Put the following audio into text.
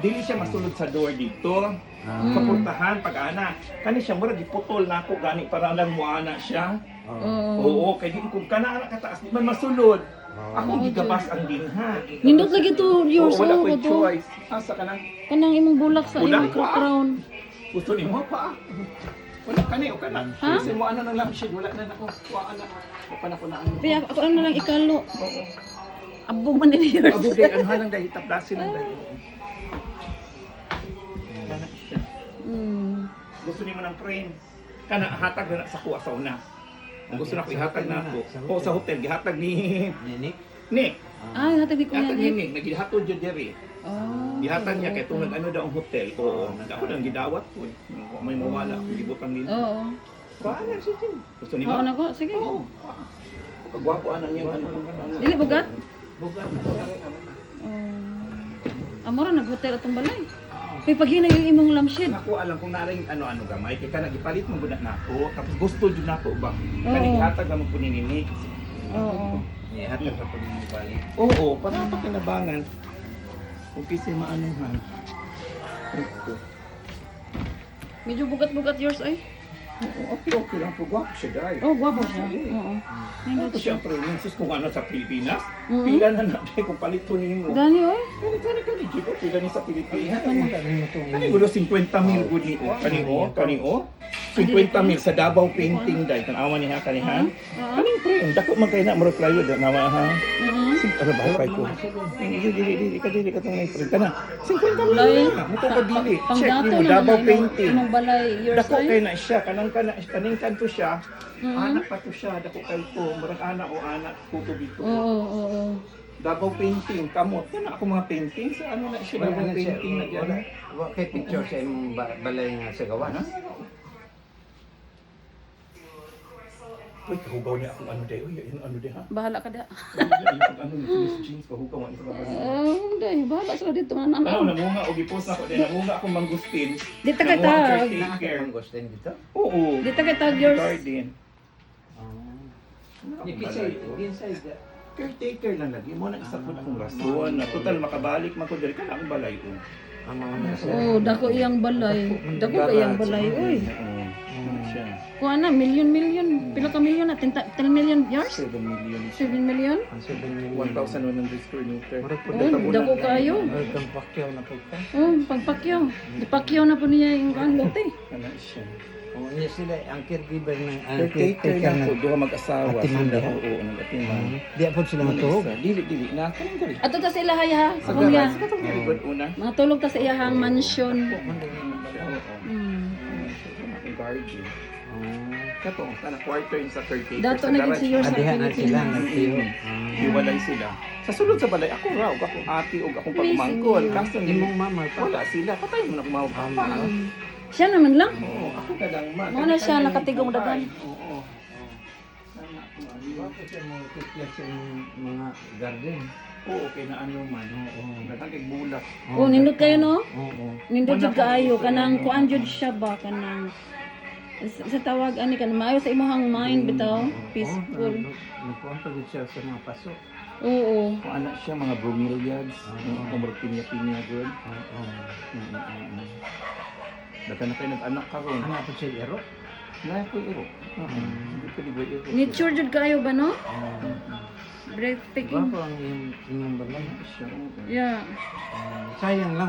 dili siya masulod sa door dito. Sa pultahan pag-ana. Kani siya mura giputol na ako gani para lang muana siya. Oo, kay di ko kana na kataas di man masulod. Ako gigabas ang dinha. Nindot lagi to yours Wala ko oh to. choice. Asa ka na? Kanang imong bulak sa Bulak imong ko, ah. crown. Gusto ni mo pa. Wala kani o kana. Ha? Kasi mo ano na lang siya, wala na ako. Kuha na. O pa na ko na ano. Kaya ako ano lang ikalo. Oo. Abog man ni yours. Abo day ano lang dahil taplasin lang dahil. Kana siya. Gusto ni mo ng frame. Kana hatag na sa kuha sa una. Ang gusto na ko ihatag na ako. O sa hotel gihatag ni Nick. Ay, hatag di ko Gihatag ni yan. Nick, nagihatod jud diri. Oh. Gihatag niya kay tungod ano daw ang hotel. Oo, ako nang gidawat ko. May mawala ako gibutang din. Oo. Paano siya din? Gusto ni Oo mo? na ko, sige. Oo. Kagwapo anak niya ano. Dili bugat. Bugat. Amora nag-hotel atong balay. Kay pag hinay yung imong lampshade. Ako alam kung naring ano-ano gamay kay kana gipalit mo gud na ako tapos gusto jud nako ba. Oo. Kani gihatag mo po ni Nick. Oo. Ihatag ka po ni balik. Oo, para pakinabangan. Kung kasi maanuhan. Ito. Medyo bugat-bugat yours ay. Oo, okay lang po. Gwapo siya dahil. Oh, guwapo siya. Oo. Ito siyempre, minsus kung ano sa Pilipinas, Mhm. pila na natin kung palitunin mo. Dani oy. Kani, Jibo, pila ni sa Pilipinas. Kani, gulo 50,000 gud ni o. Kani o. 50,000 sa Davao painting dahil. Tanawa niya, kani ha. Kaning pre, dako man kayo na, maro playo, nawa ha. Ano ba kay ko? Dili ka tong nay pre kana. 50,000 na, muto ka dili. Check Pangdato ni naman Davao imong painting. imong balay yours Dako ay. kay na siya, kaning kanto siya. Anak pa to siya, dako kay ko, murag anak o anak ko to dito. Oo. Davao painting, kamot. Yan ako mga painting. Sa ano na siya, Davao painting na yan. Kay picture sa imong balay nga sa gawas. Uy, kahugaw niya akong ano day. Uy, yun ano day ha? Bahala ka da. Ano ni Miss Jeans, kahugaw ang isa ba? Dai, bahala sila dito man Ano, nanaw. namunga o gipost na ako din. Namunga akong mangustin. Dito ka Namunga tag. ang caretaker. Ang gusto dito. Oo. Dito ka tag yours. Garden. Inside. Caretaker lang lagi. Mo na isa po na akong rason. Na total makabalik man ko dali ka na ang balay ko. Ang mga nasa. Oh, dako iyang balay. Dako ka iyang balay oy. Oo. Ano siya? Kuha na, million. Pila ka million na? 10 million yours? 7 million. 7 million? Ang 7 million. 1,100 square meter. Oh, dako kayo. Ay, itong pakyaw na po ka. Oh, pagpakyaw. Ipakyaw na po niya yung lote. Ano siya? Oo, niya sila, ang caregiver ng Caretaker lang po. Duha mag-asawa. Atiman Sila, ba? oo, nag-atiman. Di po sila matulog. Dili. Na, kanang dali. Ato ta sa ilahay ha. Sa Kuya. garage. Sa katong likod una. Mga tulog ta sa iyahang mansion. Oo. Hmm. Ang garden. Kato, kana quarter yung sa caretaker. Dato sa na garage. gid si yours sa Adihan na sila, Pilipinas. nagtiyo. Hiwalay sila. Sa sulod sa balay, ako raw, akong ate o akong pagmangkol. Kaso Imong nimo, mama, wala sila. Patay mo na kumawag pa. Siya naman lang. Oo, ako kadang man. Mga na siya nakatigong dagan. Oo. Bakit siya mo tiklas sa mga garden? Oo, okay na ano man. Oo. Nagkakig bulak. Oh, nindot kayo no? Oo. Nindot jud kaayo kanang kuan jud siya ba kanang sa tawag ani kan maayo sa imong mind bitaw, peaceful. Nagpuan pa siya sa mga paso. Oo. Kung anak siya, mga bromeliads. Kung mga pinya-pinya, good. Oo. Daka na kayo nag-anak ka ron. Ano po siya ero? Lahat ko iro. Hindi ko libre iro. Nature jud kayo ba no? Diba Breathtaking. po ang inyong balay? Siya, oo. Yeah. Sayang lang.